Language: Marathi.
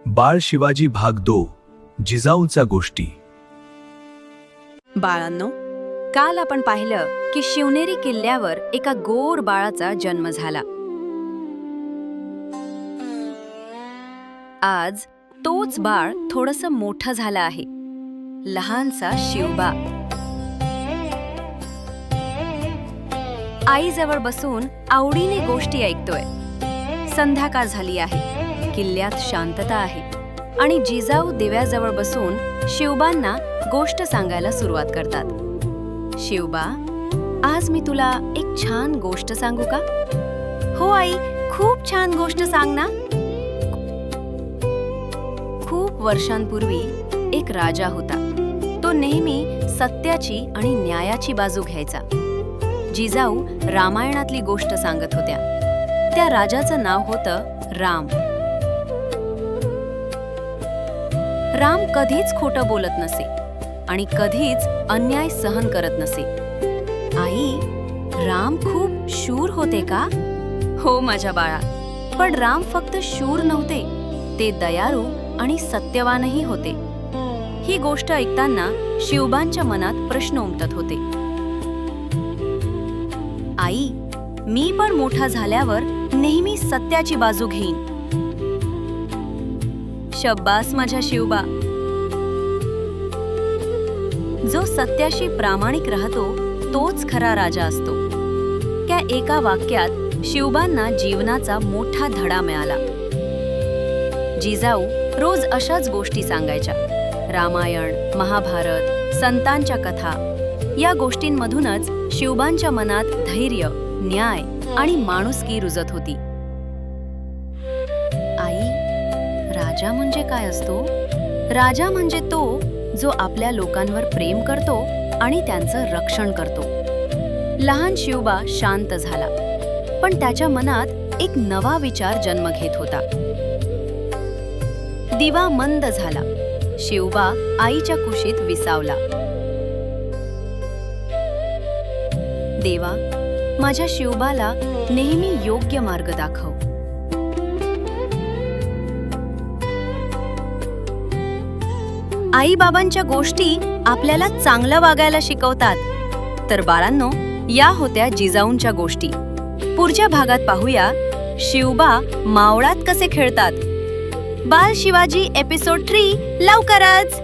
बाळ शिवाजी भाग 2 जिजाऊंच्या गोष्टी. बाळांनो, काल आपण पाहिलं की शिवनेरी किल्ल्यावर एका गोर बाळाचा जन्म झाला. आज तोच बाळ थोडंसं मोठं झालं आहे. लहानसा शिवबा आईजवळ बसून आवडीने गोष्टी ऐकतोय. संध्याकाळ झाली आहे, किल्ल्यात शांतता आहे आणि जिजाऊ दिव्याजवळ बसून शिवबांना गोष्ट सांगायला सुरुवात करतात. शिवबा, आज मी तुला एक छान गोष्ट सांगू का? हो आई, खूप छान गोष्ट सांग ना. खूप वर्षांपूर्वी एक राजा होता. तो नेहमी सत्याची आणि न्यायाची बाजू घ्यायचा. जिजाऊ रामायणातली गोष्ट सांगत होत्या. त्या राजाचं नाव होतं राम. राम कधीच खोटं बोलत नसे आणि कधीच अन्याय सहन करत नसे. आई, राम खूप शूर होते का? हो माझ्या बाळा, पण राम फक्त शूर नव्हते, ते दयाळू आणि सत्यवानही होते. ही गोष्ट ऐकताना शिवबांच्या मनात प्रश्न उमटत होते. आई, मी पण मोठा झाल्यावर नेहमी सत्याची बाजू घेईन. शब्बास माझ्या शिवबा. जो सत्याशी प्रामाणिक राहतो तोच खरा राजा असतो. त्या एका वाक्यात शिवबांना जीवनाचा मोठा धडा मिळाला. जिजाऊ रोज अशाच गोष्टी सांगायच्या. रामायण, महाभारत, संतांच्या कथा या गोष्टींमधूनच शिवबांच्या मनात धैर्य, न्याय आणि माणुसकी रुजत होती. आई, राजा म्हणजे काय असतो? राजा म्हणजे तो जो आपल्या लोकांवर प्रेम करतो आणि त्यांचं रक्षण करतो. लहान शिवबा शांत झाला, पण त्याच्या मनात एक नवा विचार जन्म घेत होता. दिवा मंद झाला. शिवबा आईच्या कुशीत विसावला. देवा, माझ्या शिवबाला नेहमी योग्य मार्ग दाखव. आई बाबांच्या गोष्टी आपल्याला चांगलं वागायला शिकवतात. तर बाळांनो, या होत्या जिजाऊंच्या गोष्टी. पुढच्या भागात पाहूया शिवबा मावळात कसे खेळतात. बाल शिवाजी एपिसोड 3 लवकरच.